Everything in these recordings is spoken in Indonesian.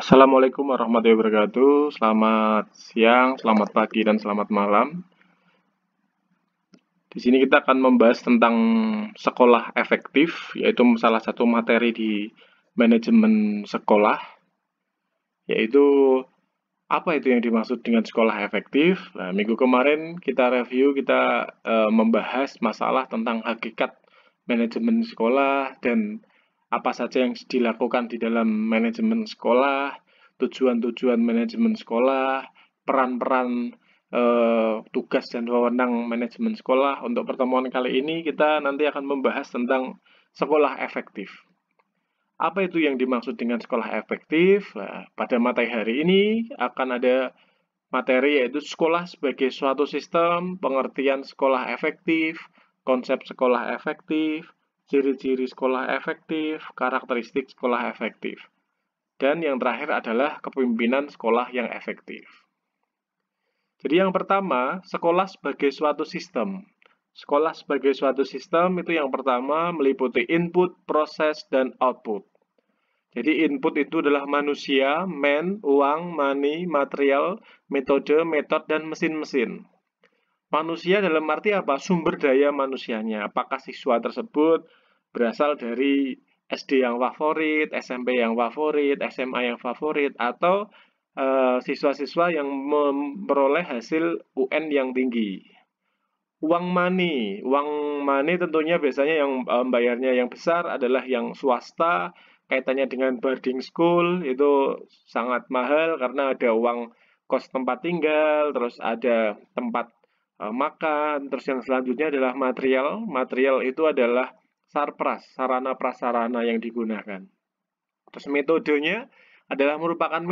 Assalamualaikum warahmatullahi wabarakatuh. Selamat siang, selamat pagi, dan selamat malam. Di sini kita akan membahas tentang sekolah efektif, yaitu salah satu materi di manajemen sekolah, yaitu apa itu yang dimaksud dengan sekolah efektif. Nah, minggu kemarin kita review, kita membahas masalah tentang hakikat manajemen sekolah dan apa saja yang dilakukan di dalam manajemen sekolah, tujuan-tujuan manajemen sekolah, peran-peran tugas dan wewenang manajemen sekolah. Untuk pertemuan kali ini kita nanti akan membahas tentang sekolah efektif. Apa itu yang dimaksud dengan sekolah efektif? Nah, pada materi hari ini akan ada materi yaitu sekolah sebagai suatu sistem, pengertian sekolah efektif, konsep sekolah efektif, ciri-ciri sekolah efektif, karakteristik sekolah efektif. Dan yang terakhir adalah kepemimpinan sekolah yang efektif. Jadi yang pertama, sekolah sebagai suatu sistem. Sekolah sebagai suatu sistem itu yang pertama meliputi input, proses, dan output. Jadi input itu adalah manusia, uang, money, material, metode, metode, dan mesin-mesin. Manusia dalam arti apa? Sumber daya manusianya. Apakah siswa tersebut berasal dari SD yang favorit, SMP yang favorit, SMA yang favorit, atau siswa-siswa yang memperoleh hasil UN yang tinggi. Uang money tentunya biasanya yang bayarnya yang besar adalah yang swasta, kaitannya dengan boarding school itu sangat mahal karena ada uang kos tempat tinggal, terus ada tempat makan, terus yang selanjutnya adalah material. Material itu adalah sarpras, sarana prasarana yang digunakan. Terus metodenya adalah merupakan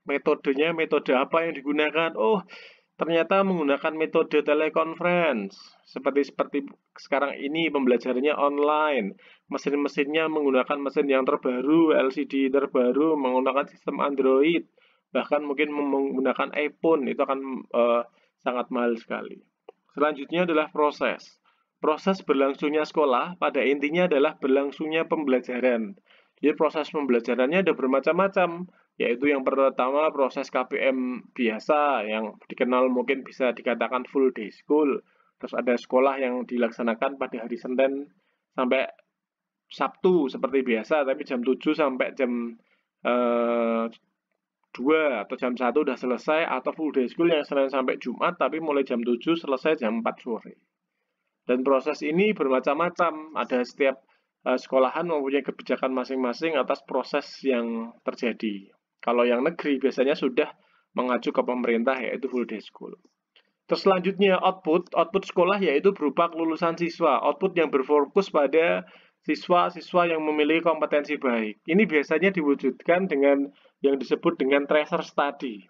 metodenya metode apa yang digunakan? Oh, ternyata menggunakan metode teleconference. Seperti sekarang ini pembelajarannya online. Mesin-mesinnya menggunakan mesin yang terbaru, LCD terbaru, menggunakan sistem Android, bahkan mungkin menggunakan iPhone, itu akan sangat mahal sekali. Selanjutnya adalah proses. Proses berlangsungnya sekolah pada intinya adalah berlangsungnya pembelajaran. Jadi proses pembelajarannya ada bermacam-macam, yaitu yang pertama proses KPM biasa yang dikenal mungkin bisa dikatakan full day school. Terus ada sekolah yang dilaksanakan pada hari Senin sampai Sabtu seperti biasa, tapi jam 7 sampai jam 2 atau jam 1 udah selesai, atau full day school yang Senin sampai Jumat tapi mulai jam 7 selesai jam 4 sore. Dan proses ini bermacam-macam, ada setiap sekolahan mempunyai kebijakan masing-masing atas proses yang terjadi. Kalau yang negeri biasanya sudah mengacu ke pemerintah yaitu full day school. Terus selanjutnya output sekolah yaitu berupa kelulusan siswa, output yang berfokus pada siswa-siswa yang memiliki kompetensi baik. Ini biasanya diwujudkan dengan yang disebut dengan tracer study.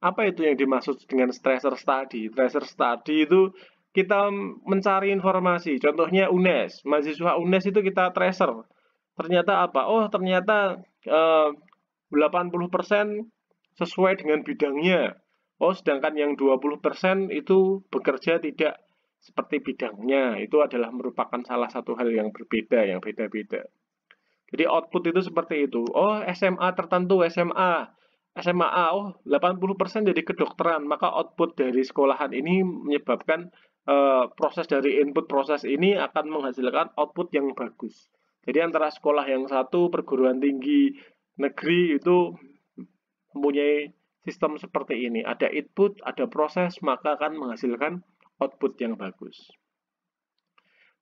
Apa itu yang dimaksud dengan tracer study? Tracer study itu kita mencari informasi, contohnya UNES, mahasiswa UNES itu kita tracer. Ternyata apa? Oh, ternyata 80% sesuai dengan bidangnya. Oh, sedangkan yang 20% itu bekerja tidak seperti bidangnya. Itu adalah merupakan salah satu hal yang berbeda, yang beda-beda. Jadi output itu seperti itu. Oh, SMA tertentu, SMA A, oh 80% jadi kedokteran, maka output dari sekolahan ini menyebabkan proses dari input proses ini akan menghasilkan output yang bagus. Jadi antara sekolah yang satu, perguruan tinggi negeri itu mempunyai sistem seperti ini. Ada input, ada proses, maka akan menghasilkan output yang bagus.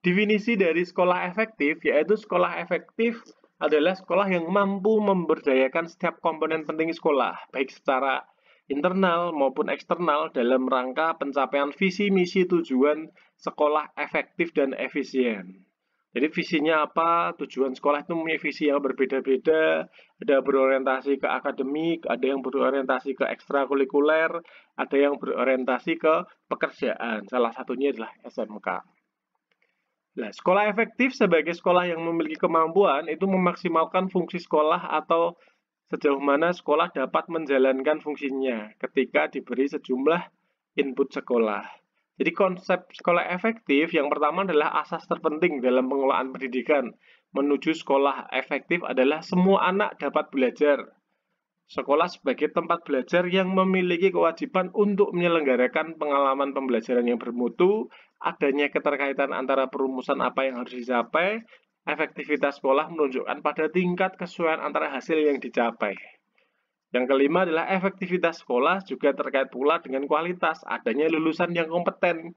Definisi dari sekolah efektif, yaitu sekolah efektif adalah sekolah yang mampu memberdayakan setiap komponen penting sekolah, baik secara internal maupun eksternal dalam rangka pencapaian visi, misi, tujuan sekolah efektif dan efisien. Jadi visinya apa? Tujuan sekolah itu mempunyai visi yang berbeda-beda, ada berorientasi ke akademik, ada yang berorientasi ke ekstrakurikuler, ada yang berorientasi ke pekerjaan. Salah satunya adalah SMK. Nah, sekolah efektif sebagai sekolah yang memiliki kemampuan itu memaksimalkan fungsi sekolah atau sejauh mana sekolah dapat menjalankan fungsinya ketika diberi sejumlah input sekolah. Jadi konsep sekolah efektif yang pertama adalah asas terpenting dalam pengelolaan pendidikan. Menuju sekolah efektif adalah semua anak dapat belajar. sekolah sebagai tempat belajar yang memiliki kewajiban untuk menyelenggarakan pengalaman pembelajaran yang bermutu, adanya keterkaitan antara perumusan apa yang harus dicapai, efektivitas sekolah menunjukkan pada tingkat kesesuaian antara hasil yang dicapai. Yang kelima adalah efektivitas sekolah juga terkait pula dengan kualitas, adanya lulusan yang kompeten.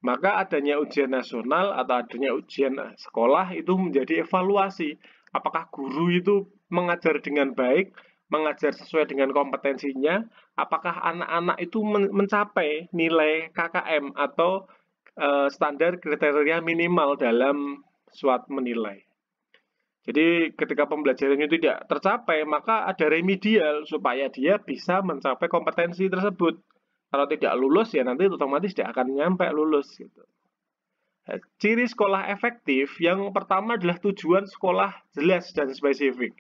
Maka adanya ujian nasional atau adanya ujian sekolah itu menjadi evaluasi. Apakah guru itu mengajar dengan baik, mengajar sesuai dengan kompetensinya, apakah anak-anak itu mencapai nilai KKM atau standar kriteria minimal dalam suatu menilai. Jadi ketika pembelajaran itu tidak tercapai, maka ada remedial supaya dia bisa mencapai kompetensi tersebut. Kalau tidak lulus ya nanti otomatis tidak akan nyampe lulus gitu. Ciri sekolah efektif yang pertama adalah tujuan sekolah jelas dan spesifik.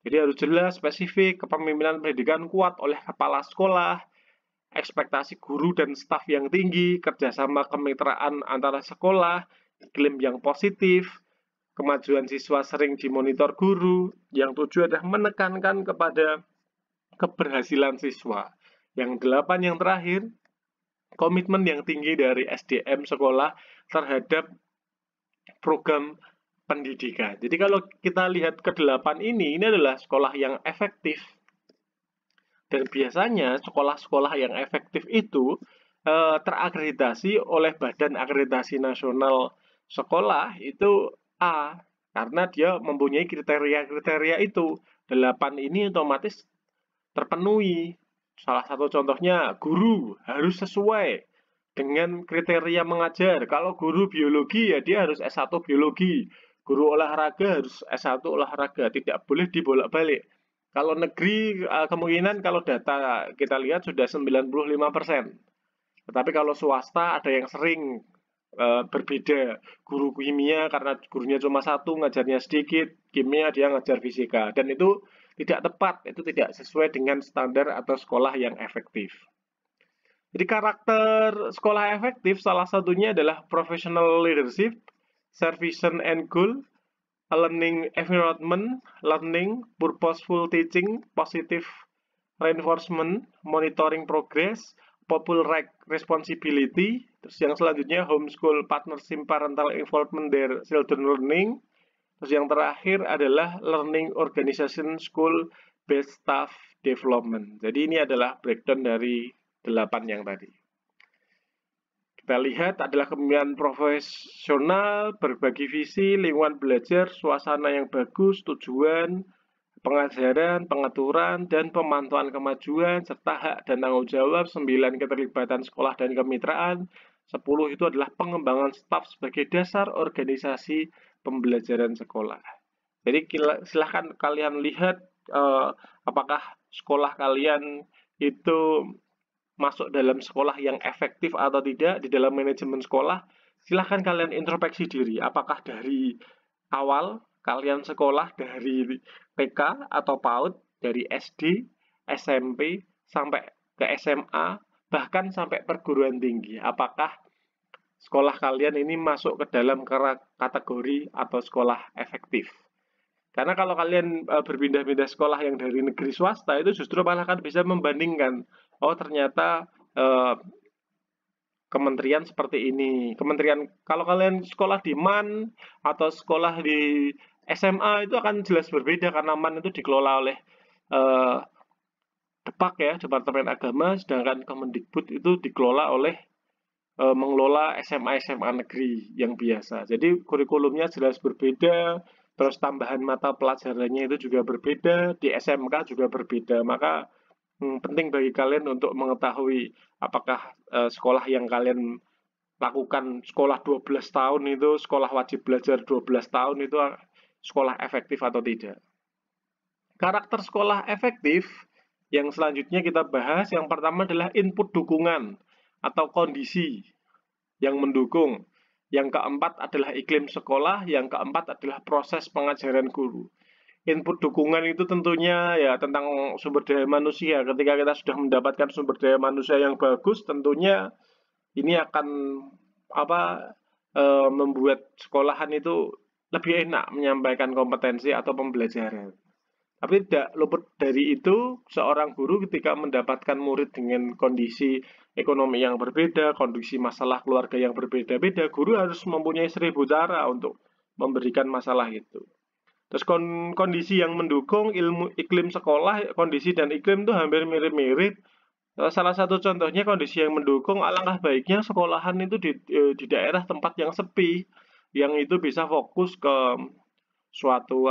Jadi harus jelas, spesifik, kepemimpinan pendidikan kuat oleh kepala sekolah, ekspektasi guru dan staf yang tinggi, kerjasama kemitraan antara sekolah, iklim yang positif, kemajuan siswa sering dimonitor guru, yang tujuh adalah menekankan kepada keberhasilan siswa. Yang delapan yang terakhir, komitmen yang tinggi dari SDM sekolah terhadap program pendidikan. Jadi kalau kita lihat ke-8 ini adalah sekolah yang efektif. Dan biasanya sekolah-sekolah yang efektif itu terakreditasi oleh Badan Akreditasi Nasional Sekolah itu A, karena dia mempunyai kriteria-kriteria itu. 8 ini otomatis terpenuhi. Salah satu contohnya guru harus sesuai dengan kriteria mengajar. Kalau guru biologi ya dia harus S1 biologi. Guru olahraga harus S1 olahraga, tidak boleh dibolak-balik. Kalau negeri kemungkinan kalau data kita lihat sudah 95%. Tetapi kalau swasta ada yang sering berbeda. Guru kimia karena gurunya cuma satu, ngajarnya sedikit, kimia dia ngajar fisika. Dan itu tidak tepat, itu tidak sesuai dengan standar atau sekolah yang efektif. Jadi karakter sekolah efektif salah satunya adalah professional leadership, supervision and goal, learning environment, learning, purposeful teaching, positive reinforcement, monitoring progress, popular responsibility. Terus yang selanjutnya homeschool partnership parental involvement their children learning. Terus yang terakhir adalah learning organization school based staff development. Jadi ini adalah breakdown dari 8 yang tadi. Kita lihat adalah kepemimpinan profesional, berbagi visi, lingkungan belajar, suasana yang bagus, tujuan, pengajaran, pengaturan, dan pemantauan kemajuan, serta hak dan tanggung jawab. 9 keterlibatan sekolah dan kemitraan. 10 itu adalah pengembangan staf sebagai dasar organisasi pembelajaran sekolah. Jadi silahkan kalian lihat apakah sekolah kalian itu masuk dalam sekolah yang efektif atau tidak di dalam manajemen sekolah. Silahkan kalian introspeksi diri, apakah dari awal kalian sekolah dari TK atau PAUD, dari SD, SMP, sampai ke SMA, bahkan sampai perguruan tinggi. Apakah sekolah kalian ini masuk ke dalam kategori atau sekolah efektif? Karena kalau kalian berpindah-pindah sekolah yang dari negeri swasta itu justru malah kan bisa membandingkan. Oh ternyata kementerian seperti ini. Kementerian kalau kalian sekolah di MAN atau sekolah di SMA itu akan jelas berbeda karena MAN itu dikelola oleh Depak ya, Departemen Agama, sedangkan Kemendikbud itu dikelola oleh mengelola SMA-SMA negeri yang biasa. Jadi kurikulumnya jelas berbeda. Terus tambahan mata pelajarannya itu juga berbeda, di SMK juga berbeda. Maka penting bagi kalian untuk mengetahui apakah sekolah yang kalian lakukan sekolah 12 tahun itu, sekolah wajib belajar 12 tahun itu sekolah efektif atau tidak. Karakter sekolah efektif yang selanjutnya kita bahas, yang pertama adalah input dukungan atau kondisi yang mendukung. Yang keempat adalah iklim sekolah, yang keempat adalah proses pengajaran guru. Input dukungan itu tentunya ya tentang sumber daya manusia. Ketika kita sudah mendapatkan sumber daya manusia yang bagus, tentunya ini akan membuat sekolahan itu lebih enak menyampaikan kompetensi atau pembelajaran. Tapi tidak luput dari itu, seorang guru ketika mendapatkan murid dengan kondisi ekonomi yang berbeda, kondisi masalah keluarga yang berbeda-beda, guru harus mempunyai 1000 cara untuk memberikan masalah itu. Terus kondisi yang mendukung iklim sekolah, kondisi dan iklim itu hampir mirip-mirip. Salah satu contohnya kondisi yang mendukung, alangkah baiknya sekolahan itu di daerah tempat yang sepi, yang itu bisa fokus ke suatu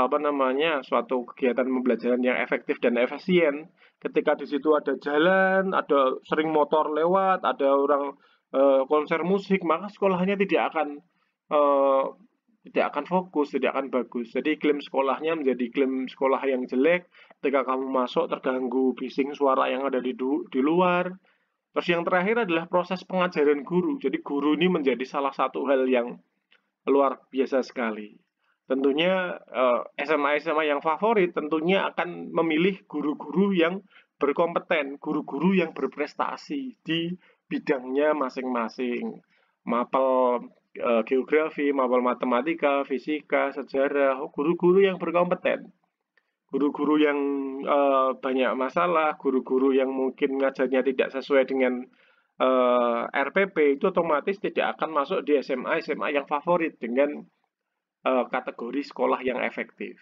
kegiatan pembelajaran yang efektif dan efisien. Ketika di situ ada jalan, ada sering motor lewat, ada orang konser musik, maka sekolahnya eh, tidak akan fokus, tidak akan bagus. Jadi iklim sekolahnya menjadi iklim sekolah yang jelek. Ketika kamu masuk terganggu bising suara yang ada di luar. Terus yang terakhir adalah proses pengajaran guru. Jadi guru ini menjadi salah satu hal yang luar biasa sekali. Tentunya SMA-SMA yang favorit tentunya akan memilih guru-guru yang berkompeten, guru-guru yang berprestasi di bidangnya masing-masing. Mapel geografi, mapel matematika, fisika, sejarah, guru-guru yang berkompeten. Guru-guru yang banyak masalah, guru-guru yang mungkin ngajarnya tidak sesuai dengan RPP itu otomatis tidak akan masuk di SMA-SMA yang favorit dengan kategori sekolah yang efektif.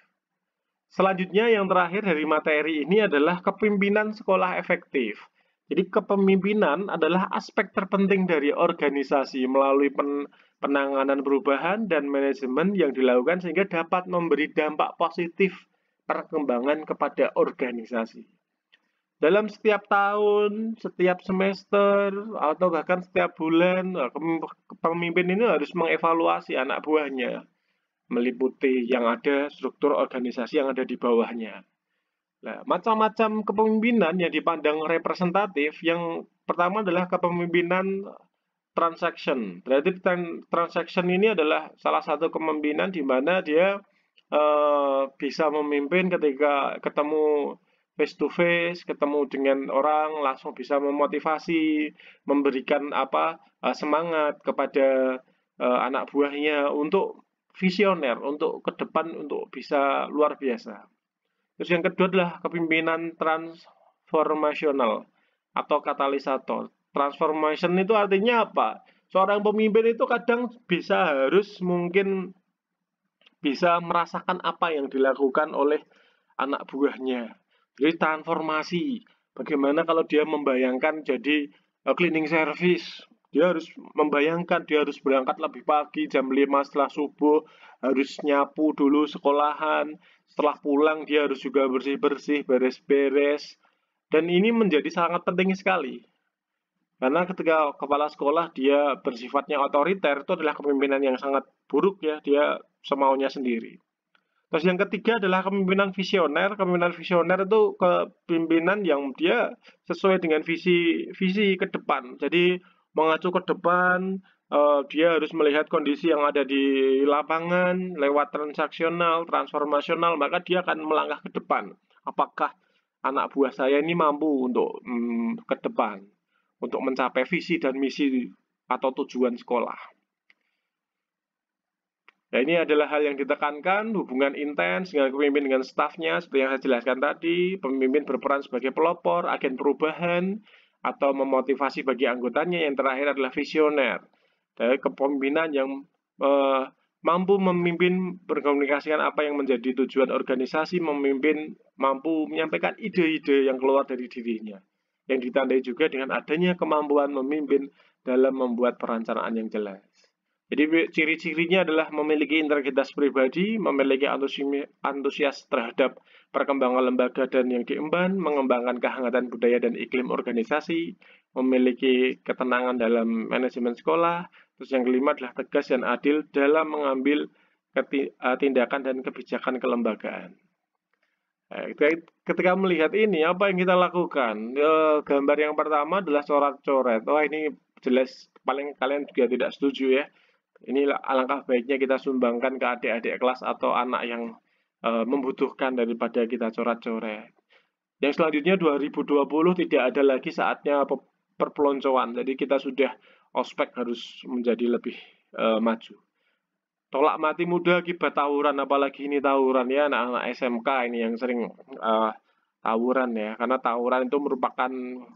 Selanjutnya yang terakhir dari materi ini adalah kepemimpinan sekolah efektif. Jadi kepemimpinan adalah aspek terpenting dari organisasi melalui penanganan perubahan dan manajemen yang dilakukan sehingga dapat memberi dampak positif perkembangan kepada organisasi. Dalam setiap tahun, setiap semester, atau bahkan setiap bulan, pemimpin ini harus mengevaluasi anak buahnya, meliputi yang ada struktur organisasi yang ada di bawahnya. Nah, macam-macam kepemimpinan yang dipandang representatif, yang pertama adalah kepemimpinan transaction. Berarti transaction ini adalah salah satu kepemimpinan di mana dia bisa memimpin ketika ketemu face to face, ketemu dengan orang, langsung bisa memotivasi, memberikan semangat kepada anak buahnya untuk visioner, untuk ke depan, untuk bisa luar biasa. Terus yang kedua adalah kepemimpinan transformasional atau katalisator. Transformation itu artinya apa? Seorang pemimpin itu kadang mungkin bisa merasakan apa yang dilakukan oleh anak buahnya. Jadi transformasi. Bagaimana kalau dia membayangkan jadi cleaning service, dia harus membayangkan dia harus berangkat lebih pagi jam 5 setelah subuh, harus nyapu dulu sekolahan, setelah pulang dia harus juga bersih-bersih, beres-beres. Dan ini menjadi sangat penting sekali. Karena ketika kepala sekolah dia bersifatnya otoriter, itu adalah kepemimpinan yang sangat buruk ya, dia semaunya sendiri. Terus yang ketiga adalah kepemimpinan visioner. Kepemimpinan visioner itu kepemimpinan yang dia sesuai dengan visi ke depan. Jadi mengacu ke depan, dia harus melihat kondisi yang ada di lapangan lewat transaksional, transformasional, maka dia akan melangkah ke depan. Apakah anak buah saya ini mampu untuk ke depan, untuk mencapai visi dan misi atau tujuan sekolah. Nah, ini adalah hal yang ditekankan, hubungan intens dengan pemimpin dengan stafnya, seperti yang saya jelaskan tadi. Pemimpin berperan sebagai pelopor, agen perubahan, atau memotivasi bagi anggotanya. Yang terakhir adalah visioner. Dari kepemimpinan yang mampu memimpin, berkomunikasikan apa yang menjadi tujuan organisasi, mampu menyampaikan ide-ide yang keluar dari dirinya. Yang ditandai juga dengan adanya kemampuan memimpin dalam membuat perencanaan yang jelas. Jadi ciri-cirinya adalah memiliki integritas pribadi, memiliki antusias terhadap perkembangan lembaga dan yang diemban, mengembangkan kehangatan budaya dan iklim organisasi, memiliki ketenangan dalam manajemen sekolah. Terus yang kelima adalah tegas dan adil dalam mengambil tindakan dan kebijakan kelembagaan. Ketika melihat ini, apa yang kita lakukan? Gambar yang pertama adalah coret-coret. Oh, ini jelas paling kalian juga tidak setuju ya. Ini alangkah baiknya kita sumbangkan ke adik-adik kelas atau anak yang membutuhkan daripada kita coret-coret. Yang selanjutnya 2020 tidak ada lagi saatnya perpeloncoan. Jadi kita sudah ospek harus menjadi lebih maju. tolak mati muda akibat tawuran, apalagi ini tawuran ya, anak-anak SMK ini yang sering tawuran ya, karena tawuran itu merupakan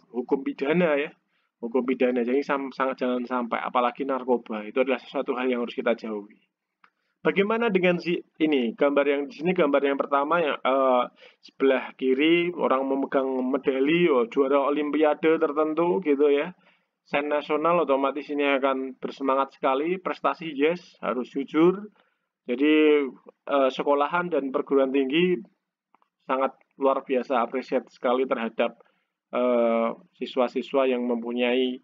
hukum pidana ya, hukum pidana. Jadi sangat jangan sampai, apalagi narkoba itu adalah sesuatu hal yang harus kita jauhi. Bagaimana dengan ini gambar yang di sini, gambar yang pertama yang sebelah kiri orang memegang medali, juara olimpiade tertentu gitu ya. Sen nasional, otomatis ini akan bersemangat sekali, prestasi yes, harus jujur. Jadi sekolahan dan perguruan tinggi sangat luar biasa apresiat sekali terhadap siswa-siswa yang mempunyai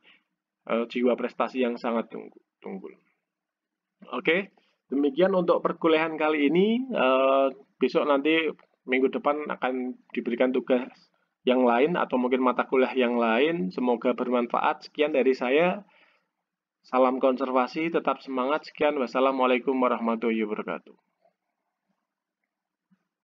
jiwa prestasi yang sangat unggul. Oke, demikian untuk perkuliahan kali ini. Besok nanti minggu depan akan diberikan tugas yang lain atau mungkin mata kuliah yang lain. Semoga bermanfaat. Sekian dari saya. Salam konservasi, tetap semangat. Sekian, wassalamualaikum warahmatullahi wabarakatuh.